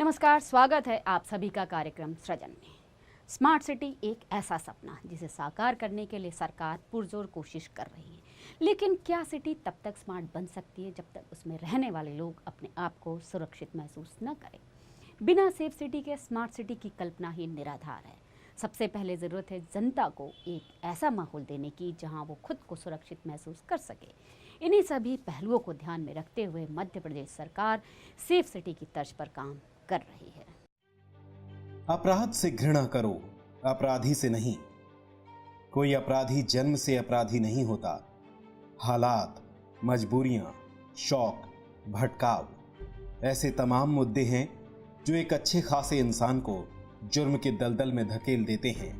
नमस्कार, स्वागत है आप सभी का कार्यक्रम सृजन में। स्मार्ट सिटी एक ऐसा सपना जिसे साकार करने के लिए सरकार पुरजोर कोशिश कर रही है, लेकिन क्या सिटी तब तक स्मार्ट बन सकती है जब तक उसमें रहने वाले लोग अपने आप को सुरक्षित महसूस न करें। बिना सेफ सिटी के स्मार्ट सिटी की कल्पना ही निराधार है। सबसे पहले ज़रूरत है जनता को एक ऐसा माहौल देने की जहां वो खुद को सुरक्षित महसूस कर सके। इन्हीं सभी पहलुओं को ध्यान में रखते हुए मध्य प्रदेश सरकार सेफ सिटी की तर्ज पर काम कर रही है। अपराध से घृणा करो, अपराधी से नहीं। कोई अपराधी जन्म से अपराधी नहीं होता। हालात, मजबूरियां, शौक, भटकाव, ऐसे तमाम मुद्दे हैं जो एक अच्छे खासे इंसान को जुर्म के दलदल में धकेल देते हैं,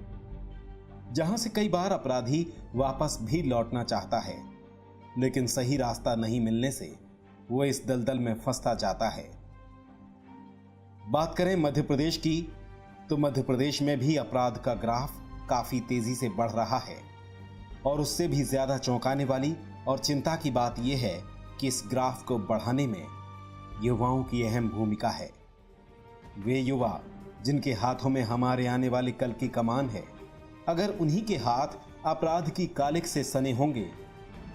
जहां से कई बार अपराधी वापस भी लौटना चाहता है, लेकिन सही रास्ता नहीं मिलने से वो इस दलदल में फंसता जाता है। बात करें मध्य प्रदेश की, तो मध्य प्रदेश में भी अपराध का ग्राफ काफी तेजी से बढ़ रहा है और उससे भी ज्यादा चौंकाने वाली और चिंता की बात यह है कि इस ग्राफ को बढ़ाने में युवाओं की अहम भूमिका है। वे युवा जिनके हाथों में हमारे आने वाले कल की कमान है, अगर उन्हीं के हाथ अपराध की कालिक से सने होंगे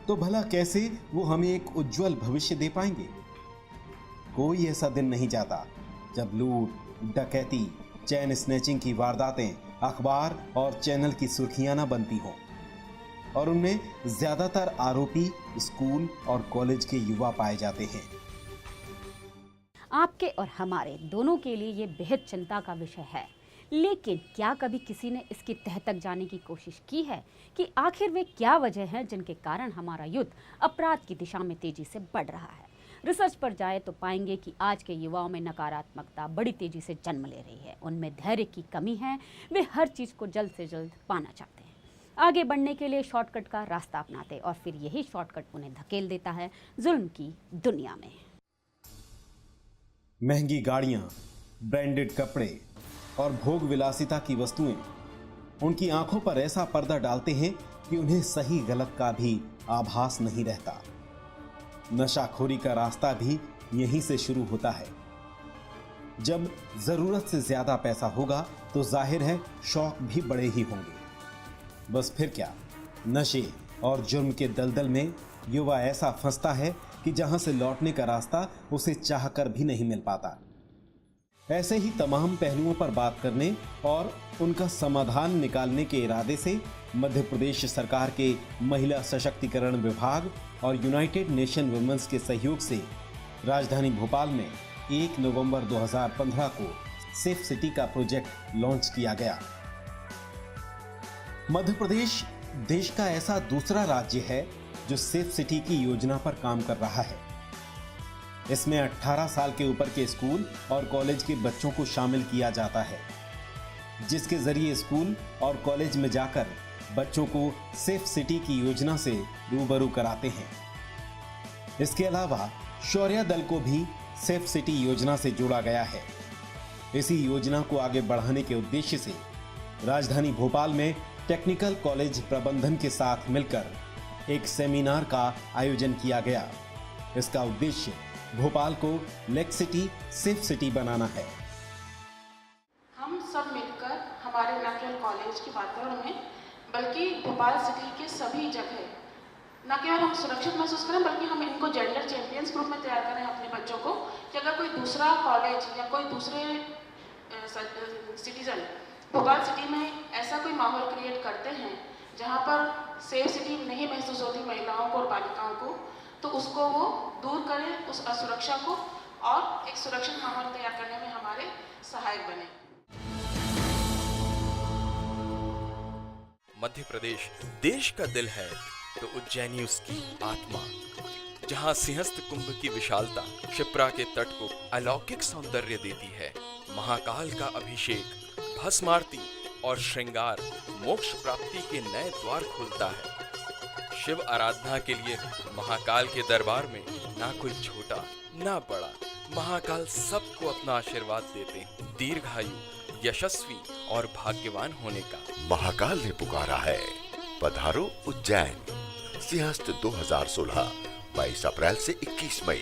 तो भला कैसे वो हमें एक उज्जवल भविष्य दे पाएंगे। कोई ऐसा दिन नहीं जाता जब लूट, डकैती, चैन स्नैचिंग की वारदातें अखबार और चैनल की सुर्खियां न बनती हों और उनमें ज्यादातर आरोपी स्कूल और कॉलेज के युवा पाए जाते हैं। आपके और हमारे दोनों के लिए ये बेहद चिंता का विषय है, लेकिन क्या कभी किसी ने इसकी तह तक जाने की कोशिश की है कि आखिर वे क्या वजह है जिनके कारण हमारा युद्ध अपराध की दिशा में तेजी से बढ़ रहा है। रिसर्च पर जाए तो पाएंगे कि आज के युवाओं में नकारात्मकता बड़ी तेजी से जन्म ले रही है। उनमें धैर्य की कमी है, वे हर चीज़ को जल्द से जल्द पाना चाहते हैं, आगे बढ़ने के लिए शॉर्टकट का रास्ता अपनाते और फिर यही शॉर्टकट उन्हें धकेल देता है जुल्म की दुनिया में। महंगी गाड़ियां, ब्रांडेड कपड़े और भोग विलासिता की वस्तुएं उनकी आंखों पर ऐसा पर्दा डालते हैं कि उन्हें सही गलत का भी आभास नहीं रहता। नशाखोरी का रास्ता भी यहीं से शुरू होता है। जब जरूरत से ज्यादा पैसा होगा तो जाहिर है शौक भी बड़े ही होंगे। बस फिर क्या, नशे और जुर्म के दलदल में युवा ऐसा फंसता है कि जहां से लौटने का रास्ता उसे चाहकर भी नहीं मिल पाता। ऐसे ही तमाम पहलुओं पर बात करने और उनका समाधान निकालने के इरादे से मध्य प्रदेश सरकार के महिला सशक्तिकरण विभाग और यूनाइटेड नेशन वुमेन्स के सहयोग से राजधानी भोपाल में 1 नवंबर 2015 को सेफ सिटी का प्रोजेक्ट लॉन्च किया गया। मध्य प्रदेश देश का ऐसा दूसरा राज्य है जो सेफ सिटी की योजना पर काम कर रहा है। इसमें 18 साल के ऊपर के स्कूल और कॉलेज के बच्चों को शामिल किया जाता है, जिसके जरिए स्कूल और कॉलेज में जाकर बच्चों को सेफ सिटी की योजना से रूबरू कराते हैं। इसके अलावा शौर्य दल को भी सेफ सिटी योजना से जोड़ा गया है। इसी योजना को आगे बढ़ाने के उद्देश्य से राजधानी भोपाल में टेक्निकल कॉलेज प्रबंधन के साथ मिलकर एक सेमिनार का आयोजन किया गया। इसका उद्देश्य भोपाल को लेक सिटी, सेफ सिटी बनाना है। हम सब मिलकर हमारे न केवल कॉलेज के वातावरण में बल्कि भोपाल सिटी के सभी जगह न केवल हम सुरक्षित महसूस करें, बल्कि हम इनको जेंडर चैंपियंस ग्रुप में तैयार करें अपने बच्चों को कि अगर कोई दूसरा कॉलेज या कोई दूसरे सिटीजन भोपाल सिटी में ऐसा कोई माहौल क्रिएट करते हैं जहाँ पर सेफ सिटी नहीं महसूस होती महिलाओं को और बालिकाओं को, तो उसको वो दूर करें, उस असुरक्षा को, और एक सुरक्षित माहौल तैयार करने में हमारे सहायक बने। मध्य प्रदेश देश का दिल है तो उज्जैनी उसकी आत्मा, जहां सिंहस्थ कुंभ की विशालता क्षिप्रा के तट को अलौकिक सौंदर्य देती है। महाकाल का अभिषेक, भस्मारती और श्रृंगार मोक्ष प्राप्ति के नए द्वार खोलता है। शिव आराधना के लिए महाकाल के दरबार में ना कोई छोटा ना बड़ा, महाकाल सबको अपना आशीर्वाद देते हैं, दीर्घायु, यशस्वी और भाग्यवान होने का। महाकाल ने पुकारा है, पधारो उज्जैन। सिंहस्थ 2016 22 अप्रैल से 21 मई,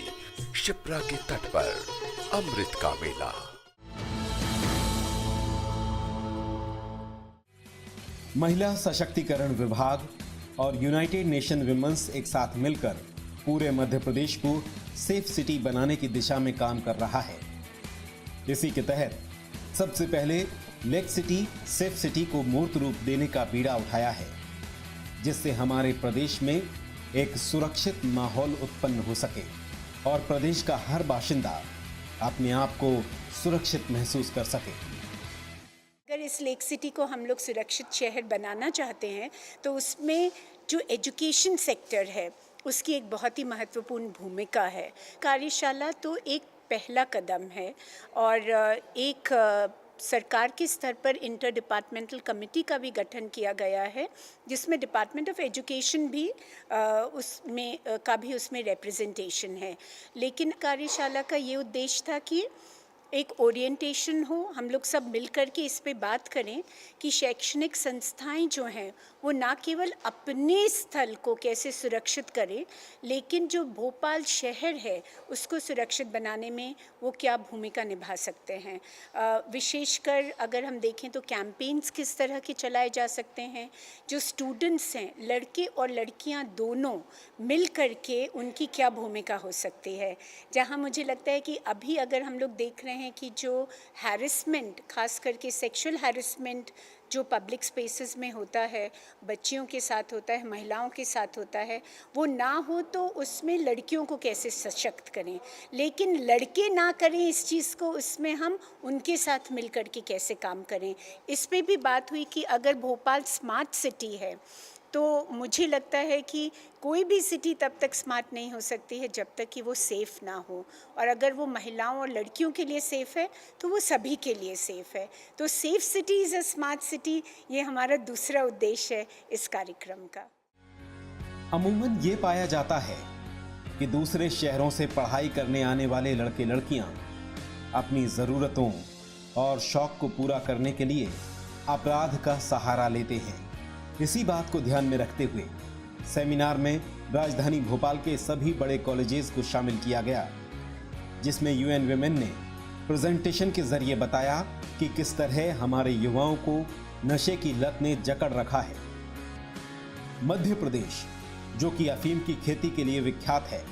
क्षिप्रा के तट पर अमृत का मेला। महिला सशक्तिकरण विभाग और यूनाइटेड नेशन विमेंस एक साथ मिलकर पूरे मध्य प्रदेश को सेफ सिटी बनाने की दिशा में काम कर रहा है। इसी के तहत सबसे पहले लेक सिटी सेफ सिटी को मूर्त रूप देने का बीड़ा उठाया है, जिससे हमारे प्रदेश में एक सुरक्षित माहौल उत्पन्न हो सके और प्रदेश का हर बाशिंदा अपने आप को सुरक्षित महसूस कर सके। अगर इस लेक सिटी को हम लोग सुरक्षित शहर बनाना चाहते हैं तो उसमें जो एजुकेशन सेक्टर है उसकी एक बहुत ही महत्वपूर्ण भूमिका है। कार्यशाला तो एक पहला कदम है और एक सरकार के स्तर पर इंटर डिपार्टमेंटल कमेटी का भी गठन किया गया है, जिसमें डिपार्टमेंट ऑफ एजुकेशन भी उसमें रिप्रेजेंटेशन है। लेकिन कार्यशाला का ये उद्देश्य था कि एक ओरिएंटेशन हो, हम लोग सब मिलकर के इस पे बात करें कि शैक्षणिक संस्थाएं जो हैं वो ना केवल अपने स्थल को कैसे सुरक्षित करें, लेकिन जो भोपाल शहर है उसको सुरक्षित बनाने में वो क्या भूमिका निभा सकते हैं। विशेषकर अगर हम देखें तो कैंपेन्स किस तरह के चलाए जा सकते हैं, जो स्टूडेंट्स हैं लड़के और लड़कियां दोनों मिल कर के उनकी क्या भूमिका हो सकती है। जहां मुझे लगता है कि अभी अगर हम लोग देख रहे हैं कि जो हैरेसमेंट, खास करके सेक्सुअल हैरेसमेंट जो पब्लिक स्पेसेस में होता है, बच्चियों के साथ होता है, महिलाओं के साथ होता है, वो ना हो तो उसमें लड़कियों को कैसे सशक्त करें, लेकिन लड़के ना करें इस चीज़ को, उसमें हम उनके साथ मिलकर के कैसे काम करें। इस पे भी बात हुई कि अगर भोपाल स्मार्ट सिटी है तो मुझे लगता है कि कोई भी सिटी तब तक स्मार्ट नहीं हो सकती है जब तक कि वो सेफ़ ना हो, और अगर वो महिलाओं और लड़कियों के लिए सेफ़ है तो वो सभी के लिए सेफ़ है। तो safe city is a smart city, ये हमारा दूसरा उद्देश्य है इस कार्यक्रम का। अमूमन ये पाया जाता है कि दूसरे शहरों से पढ़ाई करने आने वाले लड़के लड़कियां अपनी ज़रूरतों और शौक को पूरा करने के लिए अपराध का सहारा लेते हैं। इसी बात को ध्यान में रखते हुए सेमिनार में राजधानी भोपाल के सभी बड़े कॉलेजेस को शामिल किया गया, जिसमें यूएन विमेन ने प्रेजेंटेशन के जरिए बताया कि किस तरह हमारे युवाओं को नशे की लत ने जकड़ रखा है। मध्य प्रदेश, जो कि अफीम की खेती के लिए विख्यात है,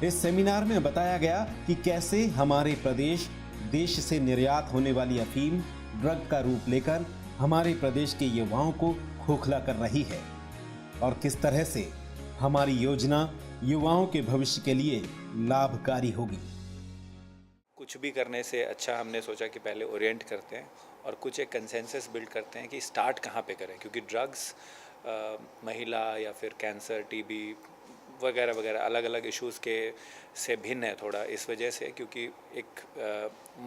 इस सेमिनार में बताया गया कि कैसे हमारे प्रदेश देश से निर्यात होने वाली अफीम ड्रग का रूप लेकर हमारे प्रदेश के युवाओं को खोखला कर रही है और किस तरह से हमारी योजना युवाओं के भविष्य के लिए लाभकारी होगी। कुछ भी करने से अच्छा हमने सोचा कि पहले ओरिएंट करते हैं और कुछ एक कंसेंसस बिल्ड करते हैं कि स्टार्ट कहाँ पे करें, क्योंकि ड्रग्स महिला या फिर कैंसर, टीबी वगैरह वगैरह अलग अलग इश्यूज़ के से भिन्न है थोड़ा, इस वजह से क्योंकि एक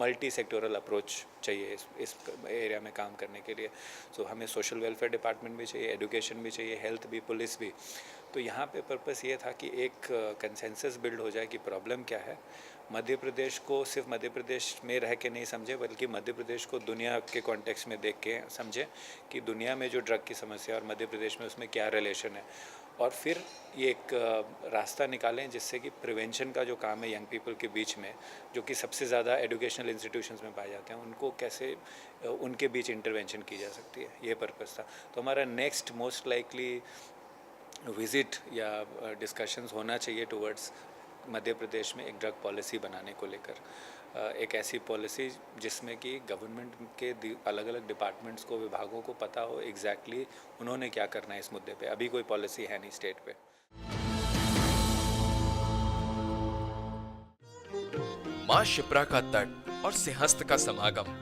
मल्टी सेक्टोरल अप्रोच चाहिए इस एरिया में काम करने के लिए। सो हमें सोशल वेलफेयर डिपार्टमेंट भी चाहिए, एजुकेशन भी चाहिए, हेल्थ भी, पुलिस भी। तो यहाँ पे पर्पस ये था कि एक कंसेंसस बिल्ड हो जाए कि प्रॉब्लम क्या है। मध्य प्रदेश को सिर्फ मध्य प्रदेश में रह के नहीं समझे, बल्कि मध्य प्रदेश को दुनिया के कॉन्टेक्स्ट में देख के समझे कि दुनिया में जो ड्रग की समस्या और मध्य प्रदेश में उसमें क्या रिलेशन है, और फिर ये एक रास्ता निकालें जिससे कि प्रिवेंशन का जो काम है यंग पीपल के बीच में, जो कि सबसे ज़्यादा एजुकेशनल इंस्टीट्यूशंस में पाए जाते हैं, उनको कैसे उनके बीच इंटरवेंशन की जा सकती है, ये पर्पस था। तो हमारा नेक्स्ट मोस्ट लाइकली विज़िट या डिस्कशंस होना चाहिए टुवर्ड्स मध्य प्रदेश में एक ड्रग पॉलिसी बनाने को लेकर, एक ऐसी पॉलिसी जिसमें कि गवर्नमेंट के अलग अलग डिपार्टमेंट्स को, विभागों को पता हो एग्जैक्टली उन्होंने क्या करना है इस मुद्दे पे। अभी कोई पॉलिसी है नहीं स्टेट पे। मां शिप्रा का तट और सिंहस्थ का समागम,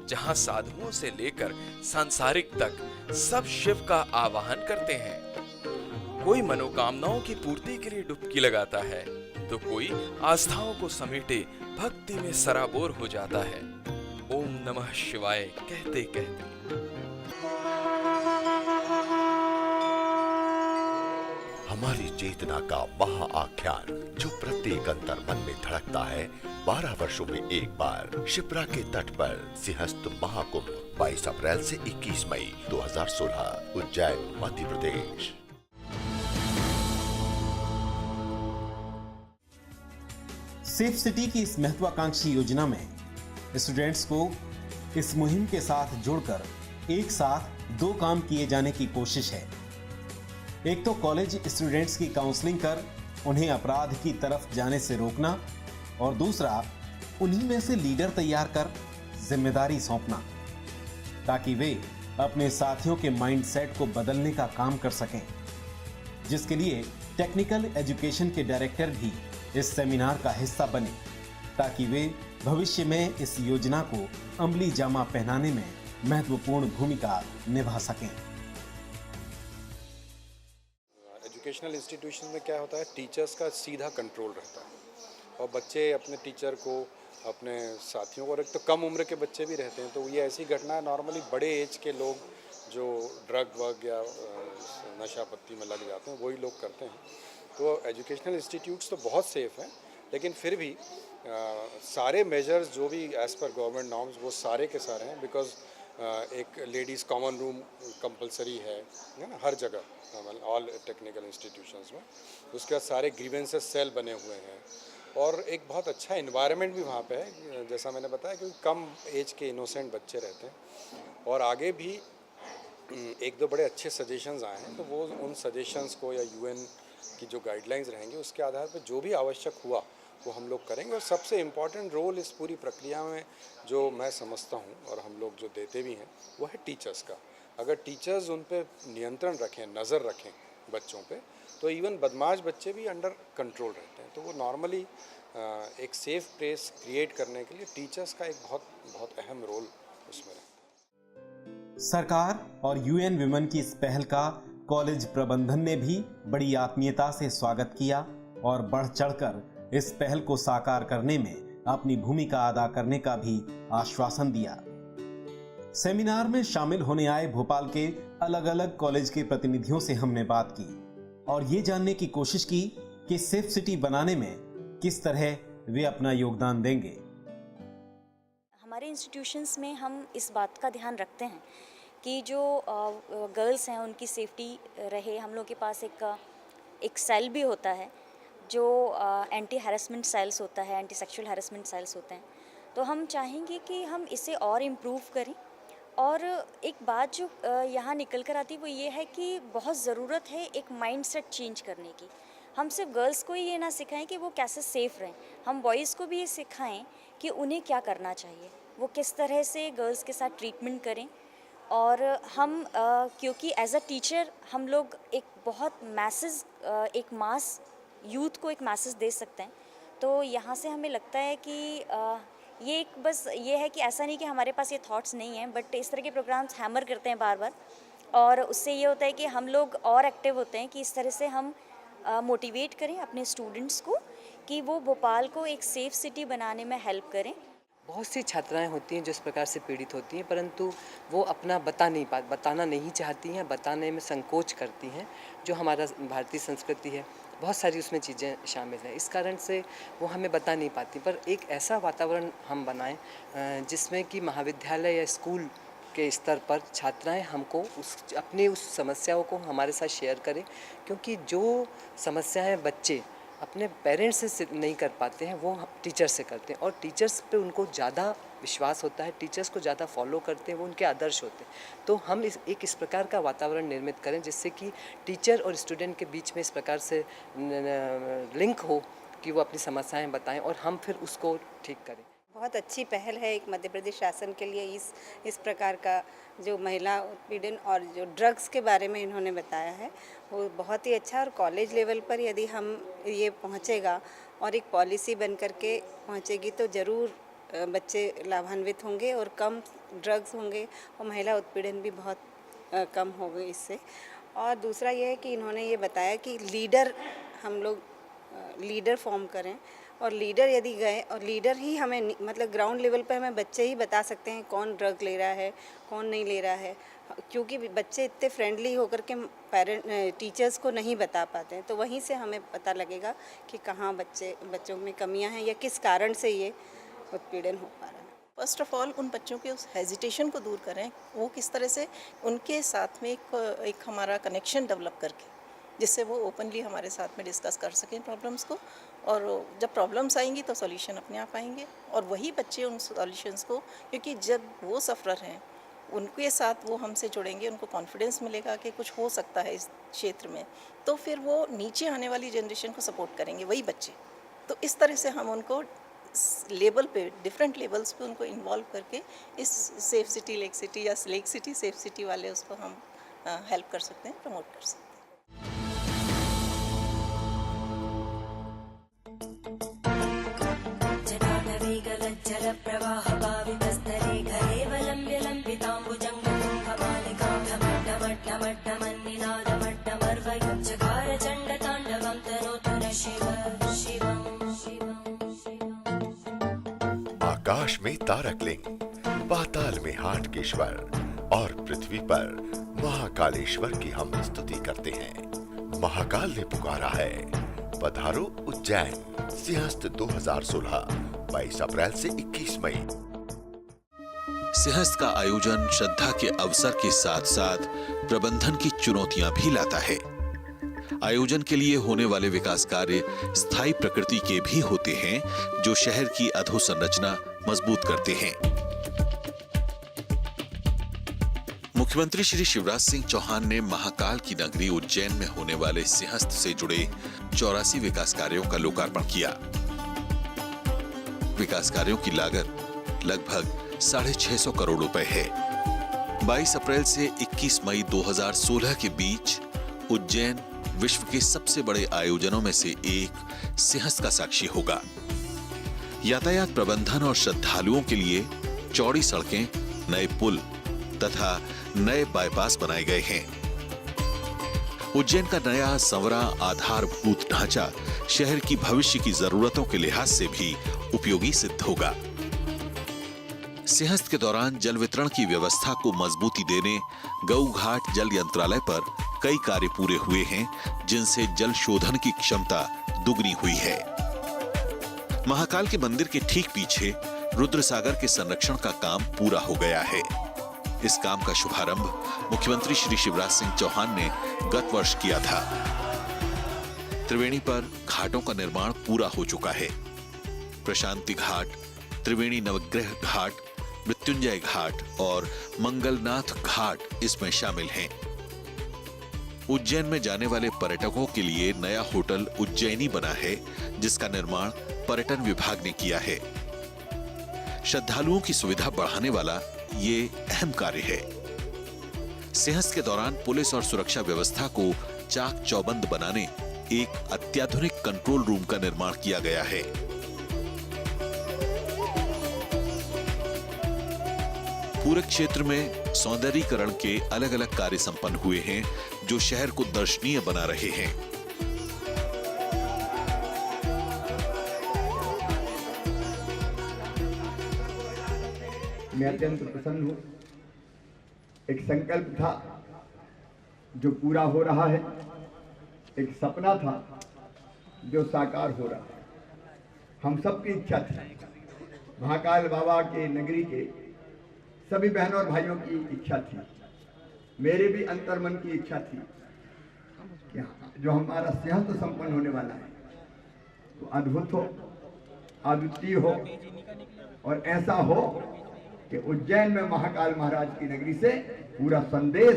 जहां साधुओं से लेकर सांसारिक तक सब शिव का आवाहन करते हैं। कोई मनोकामनाओं की पूर्ति के लिए डुबकी लगाता है तो कोई आस्थाओं को समेटे भक्ति में सराबोर हो जाता है। ओम नमः शिवाय कहते कहते हमारी चेतना का महाआख्यान जो प्रत्येक अंतर मन में धड़कता है, 12 वर्षों में एक बार शिप्रा के तट पर सिंहस्थ महाकुंभ 22 अप्रैल से 21 मई 2016, उज्जैन, मध्य प्रदेश। सेफ सिटी की इस महत्वाकांक्षी योजना में स्टूडेंट्स को इस मुहिम के साथ जोड़कर एक साथ दो काम किए जाने की कोशिश है। एक तो कॉलेज स्टूडेंट्स की काउंसलिंग कर उन्हें अपराध की तरफ जाने से रोकना, और दूसरा उन्हीं में से लीडर तैयार कर जिम्मेदारी सौंपना, ताकि वे अपने साथियों के माइंडसेट को बदलने का काम कर सकें, जिसके लिए टेक्निकल एजुकेशन के डायरेक्टर भी इस सेमिनार का हिस्सा बने, ताकि वे भविष्य में इस योजना को अमली जामा पहनाने में महत्वपूर्ण भूमिका निभा सकें। एजुकेशनल इंस्टीट्यूशन में क्या होता है, टीचर्स का सीधा कंट्रोल रहता है और बच्चे अपने टीचर को, अपने साथियों को, और एक तो कम उम्र के बच्चे भी रहते हैं, तो ये ऐसी घटना है नॉर्मली बड़े एज के लोग जो ड्रग वग या नशा पत्ती में लग जाते हैं वही लोग करते हैं। तो एजुकेशनल इंस्टीट्यूट्स तो बहुत सेफ़ हैं, लेकिन फिर भी सारे मेजर्स जो भी एज़ पर गवर्नमेंट नॉर्म्स वो सारे के सारे हैं, बिकॉज एक लेडीज़ कॉमन रूम कंपलसरी है ना हर जगह, ऑल टेक्निकल इंस्टीट्यूशंस में। उसके बाद सारे ग्रीवेंसेस सेल बने हुए हैं और एक बहुत अच्छा इन्वायरमेंट भी वहाँ पे है, जैसा मैंने बताया, क्योंकि कम एज के इनोसेंट बच्चे रहते हैं। और आगे भी एक दो बड़े अच्छे सजेशंस आए हैं, तो वो उन सजेशंस को या यूएन की जो गाइडलाइंस रहेंगे उसके आधार पर जो भी आवश्यक हुआ वो हम लोग करेंगे। और सबसे इम्पॉर्टेंट रोल इस पूरी प्रक्रिया में जो मैं समझता हूँ और हम लोग जो देते भी हैं वो है टीचर्स का। अगर टीचर्स उन पर नियंत्रण रखें, नज़र रखें बच्चों पे, तो इवन बदमाश बच्चे भी अंडर कंट्रोल रहते हैं। तो वो नॉर्मली एक सेफ प्लेस क्रिएट करने के लिए टीचर्स का एक बहुत अहम रोल उसमें रहता है। सरकार और यूएन विमेन की इस पहल का कॉलेज प्रबंधन ने भी बड़ी आत्मीयता से स्वागत किया और बढ़ चढ़कर इस पहल को साकार करने में अपनी भूमिका अदा करने का भी आश्वासन दिया। सेमिनार में शामिल होने आए भोपाल के अलग अलग कॉलेज के प्रतिनिधियों से हमने बात की और ये जानने की कोशिश की कि सेफ सिटी बनाने में किस तरह वे अपना योगदान देंगे। हमारे इंस्टीट्यूशंस में हम इस बात का ध्यान रखते हैं कि जो गर्ल्स हैं उनकी सेफ्टी रहे। हम लोग के पास एक सेल भी होता है जो एंटी हैरेसमेंट सेल्स होता है, एंटी सेक्सुअल हैरेसमेंट सेल्स होते हैं। तो हम चाहेंगे कि हम इसे और इम्प्रूव करें। और एक बात जो यहाँ निकल कर आती है वो ये है कि बहुत ज़रूरत है एक माइंडसेट चेंज करने की। हम सिर्फ गर्ल्स को ही ये ना सिखाएं कि वो कैसे सेफ़ रहें, हम बॉयज़ को भी ये सिखाएं कि उन्हें क्या करना चाहिए, वो किस तरह से गर्ल्स के साथ ट्रीटमेंट करें। और हम क्योंकि एज अ टीचर हम लोग एक बहुत एक मास यूथ को एक मैसेज दे सकते हैं। तो यहाँ से हमें लगता है कि ये एक बस ये है कि ऐसा नहीं कि हमारे पास ये थॉट्स नहीं हैं, बट इस तरह के प्रोग्राम्स हैमर करते हैं बार बार, और उससे ये होता है कि हम लोग और एक्टिव होते हैं कि इस तरह से हम मोटिवेट करें अपने स्टूडेंट्स को कि वो भोपाल को एक सेफ़ सिटी बनाने में हेल्प करें। बहुत सी छात्राएं होती हैं जो इस प्रकार से पीड़ित होती हैं, परंतु वो अपना बताना नहीं चाहती हैं, बताने में संकोच करती हैं। जो हमारा भारतीय संस्कृति है बहुत सारी उसमें चीज़ें शामिल हैं, इस कारण से वो हमें बता नहीं पाती। पर एक ऐसा वातावरण हम बनाएं जिसमें कि महाविद्यालय या स्कूल के स्तर पर छात्राएं हमको अपनी उस समस्याओं को हमारे साथ शेयर करें, क्योंकि जो समस्याएं बच्चे अपने पेरेंट्स से नहीं कर पाते हैं वो टीचर से करते हैं, और टीचर्स पे उनको ज़्यादा विश्वास होता है, टीचर्स को ज़्यादा फॉलो करते हैं, वो उनके आदर्श होते हैं। तो हम इस प्रकार का वातावरण निर्मित करें जिससे कि टीचर और स्टूडेंट के बीच में इस प्रकार से लिंक हो कि वो अपनी समस्याएं बताएं और हम फिर उसको ठीक करें। बहुत अच्छी पहल है एक मध्य प्रदेश शासन के लिए इस प्रकार का जो महिला उत्पीड़न और जो ड्रग्स के बारे में इन्होंने बताया है वो बहुत ही अच्छा। और कॉलेज लेवल पर यदि हम ये पहुँचेगा और एक पॉलिसी बन कर के पहुँचेगी तो ज़रूर बच्चे लाभान्वित होंगे और कम ड्रग्स होंगे और महिला उत्पीड़न भी बहुत कम होगा इससे। और दूसरा ये है कि इन्होंने ये बताया कि हम लोग लीडर फॉर्म करें, और लीडर यदि गए और लीडर ही हमें मतलब ग्राउंड लेवल पर हमें बच्चे ही बता सकते हैं कौन ड्रग ले रहा है कौन नहीं ले रहा है, क्योंकि बच्चे इतने फ्रेंडली होकर के टीचर्स को नहीं बता पाते हैं। तो वहीं से हमें पता लगेगा कि कहाँ बच्चों में कमियां हैं या किस कारण से ये उत्पीड़न हो पा रहा है। फर्स्ट ऑफ ऑल उन बच्चों के उस हेजिटेशन को दूर करें, वो किस तरह से उनके साथ में एक हमारा कनेक्शन डेवलप करके जिससे वो ओपनली हमारे साथ में डिस्कस कर सकें प्रॉब्लम्स को, और जब प्रॉब्लम्स आएंगी तो सॉल्यूशन अपने आप आएंगे। और वही बच्चे उन सॉल्यूशंस को, क्योंकि जब वो सफ़रर हैं उनके साथ वो हमसे जुड़ेंगे, उनको कॉन्फिडेंस मिलेगा कि कुछ हो सकता है इस क्षेत्र में, तो फिर वो नीचे आने वाली जनरेशन को सपोर्ट करेंगे वही बच्चे। तो इस तरह से हम उनको लेवल पे, डिफरेंट लेवल्स पे उनको इन्वॉल्व करके इस सेफ सिटी लेक सिटी या लेक सिटी सेफ सिटी वाले उसको हम हेल्प कर सकते हैं, प्रमोट कर सकते हैं। आकाश में तारकलिंग, पाताल में हाटकेश्वर और पृथ्वी पर महाकालेश्वर की हम स्तुति करते हैं। महाकाल ने पुकारा है, पधारो उज्जैन। सिंहस्थ 2016 22 अप्रैल से 21 मई। सिंहस्थ का आयोजन श्रद्धा के अवसर के साथ साथ प्रबंधन की चुनौतियां भी लाता है। आयोजन के लिए होने वाले विकास कार्य स्थायी प्रकृति के भी होते हैं, जो शहर की अधोसंरचना मजबूत करते हैं। मुख्यमंत्री श्री शिवराज सिंह चौहान ने महाकाल की नगरी उज्जैन में होने वाले सिंहस्थ से जुड़े 84 विकास कार्यों का लोकार्पण किया। विकास कार्यों की लागत लगभग 650 करोड़ रुपए है। 22 अप्रैल से 21 मई 2016 के बीच उज्जैन विश्व के सबसे बड़े आयोजनों में से एक सिंहस्थ का साक्षी होगा। यातायात प्रबंधन और श्रद्धालुओं के लिए चौड़ी सड़कें, नए पुल तथा नए बाईपास बनाए गए हैं। उज्जैन का नया संवरा आधारभूत ढांचा शहर की भविष्य की जरूरतों के लिहाज से भी उपयोगी सिद्ध होगा। सिंहस्थ के दौरान जल वितरण की व्यवस्था को मजबूती देने गऊ घाट जल यंत्रालय पर कई कार्य पूरे हुए हैं, जिनसे जल शोधन की क्षमता दुगनी हुई है। महाकाल के मंदिर के ठीक पीछे रुद्रसागर के संरक्षण का काम पूरा हो गया है। इस काम का शुभारंभ मुख्यमंत्री श्री शिवराज सिंह चौहान ने गत वर्ष किया था। त्रिवेणी पर घाटों का निर्माण पूरा हो चुका है। प्रशांति घाट, त्रिवेणी नवग्रह घाट, मृत्युंजय घाट और मंगलनाथ घाट इसमें शामिल हैं। उज्जैन में जाने वाले पर्यटकों के लिए नया होटल उज्जैनी बना है, जिसका निर्माण पर्यटन विभाग ने किया है। श्रद्धालुओं की सुविधा बढ़ाने वाला ये अहम कार्य है। सिंहस्थ के दौरान पुलिस और सुरक्षा व्यवस्था को चाक चौबंद बनाने एक अत्याधुनिक कंट्रोल रूम का निर्माण किया गया है। पूरे क्षेत्र में सौंदर्यीकरण के अलग अलग कार्य संपन्न हुए हैं, जो शहर को दर्शनीय बना रहे हैं। मैं अत्यंत प्रसन्न हूँ। एक संकल्प था जो पूरा हो रहा है, एक सपना था जो साकार हो रहा है। हम सबकी इच्छा थी, महाकाल बाबा के नगरी के सभी बहनों और भाइयों की इच्छा थी, मेरे भी अंतर्मन की इच्छा थी कि जो हमारा सिंहस्थ संपन्न होने वाला है तो अद्भुत हो, अद्वितीय हो और ऐसा हो कि उज्जैन में महाकाल महाराज की नगरी से पूरा संदेश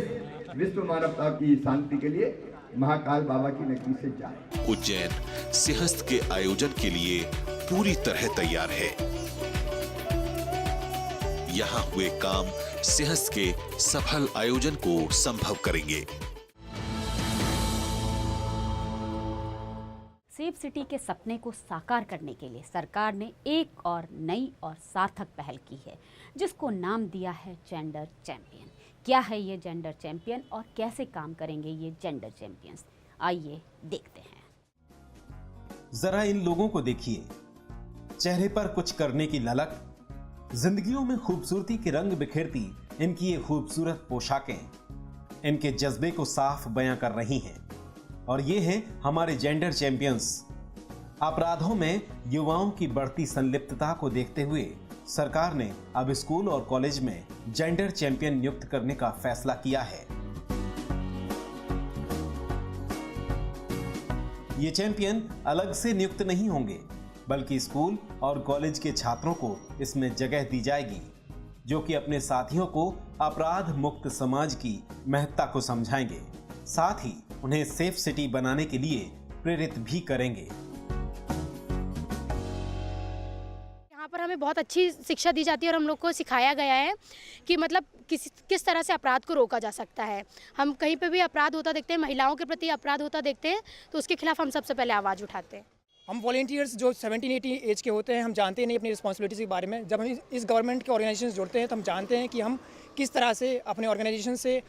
विश्व मानवता की शांति के लिए महाकाल बाबा की नगरी से जाए। उज्जैन सिंहस्थ के आयोजन के लिए पूरी तरह तैयार है। यहाँ हुए काम सिंहस्थ के सफल आयोजन को संभव करेंगे। सेफ सिटी के सपने को साकार करने के लिए सरकार ने एक और नई और सार्थक पहल की है, जिसको नाम दिया है जेंडर चैंपियन। क्या है ये जेंडर चैंपियन और कैसे काम करेंगे ये जेंडर चैंपियंस, आइए देखते हैं। जरा इन लोगों को देखिए, चेहरे पर कुछ करने की ललक, जिंदगियों में खूबसूरती के रंग बिखेरती इनकी ये खूबसूरत पोशाकें इनके जज्बे को साफ बयां कर रही हैं। और ये हैं हमारे जेंडर चैंपियंस। अपराधों में युवाओं की बढ़ती संलिप्तता को देखते हुए सरकार ने अब स्कूल और कॉलेज में जेंडर चैंपियन नियुक्त करने का फैसला किया है। ये चैंपियन अलग से नियुक्त नहीं होंगे, बल्कि स्कूल और कॉलेज के छात्रों को इसमें जगह दी जाएगी, जो कि अपने साथियों को अपराध मुक्त समाज की महत्ता को समझाएंगे, साथ ही उन्हें सेफ सिटी बनाने के लिए प्रेरित भी करेंगे। यहाँ पर हमें बहुत अच्छी शिक्षा दी जाती है और हम लोग को सिखाया गया है कि मतलब किस तरह से अपराध को रोका जा सकता है। हम कहीं पे भी अपराध होता देखते हैं, महिलाओं के प्रति अपराध होता देखते हैं, तो उसके खिलाफ हम सबसे पहले आवाज़ उठाते हैं। हम वॉलेंटियर्स जो 17-18 एज के होते हैं, हम जानते नहीं अपनी रिस्पॉन्सिबिलिटीज़ के बारे में। जब हम इस गवर्नमेंट के ऑर्गेनाइजेशन जुड़ते हैं तो हम जानते हैं कि हम किस तरह से अपने ऑर्गेनाइजेशन से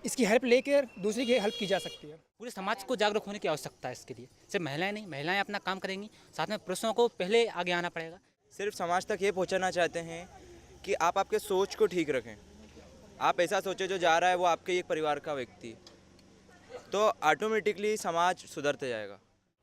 इसकी हेल्प लेकर दूसरी की हेल्प की जा सकती है। पूरे समाज को जागरूक होने की आवश्यकता है इसके लिए। सिर्फ महिलाएं नहीं, महिलाएं अपना काम करेंगी, साथ में पुरुषों को पहले आगे आना पड़ेगा। सिर्फ समाज तक ये पहुंचाना चाहते हैं कि आप आपके सोच को ठीक रखें। आप ऐसा सोचो जो जा रहा है वो आपके एक परिवार का व्यक्ति, तो ऑटोमेटिकली समाज सुधरते जाएगा।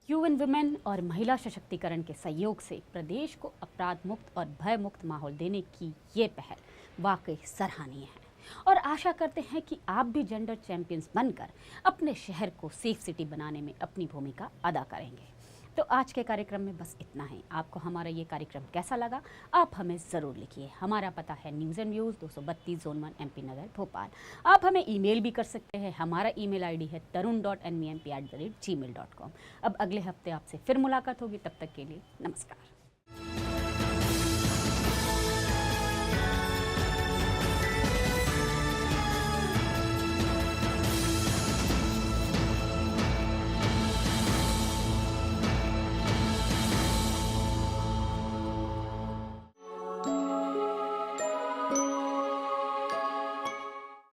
यूएन वुमेन और महिला सशक्तिकरण के सहयोग से प्रदेश को अपराध मुक्त और भय मुक्त माहौल देने की ये पहल वाकई सराहनीय है और आशा करते हैं कि आप भी जेंडर चैंपियंस बनकर अपने शहर को सेफ सिटी बनाने में अपनी भूमिका अदा करेंगे। तो आज के कार्यक्रम में बस इतना ही। आपको हमारा ये कार्यक्रम कैसा लगा आप हमें ज़रूर लिखिए। हमारा पता है news and views 232 Zone 1 MP Nagar Bhopal. आप हमें ईमेल भी कर सकते हैं। हमारा ईमेल आईडी है tarun.nvmp@gmail.com। अब अगले हफ्ते आपसे फिर मुलाकात होगी, तब तक के लिए नमस्कार।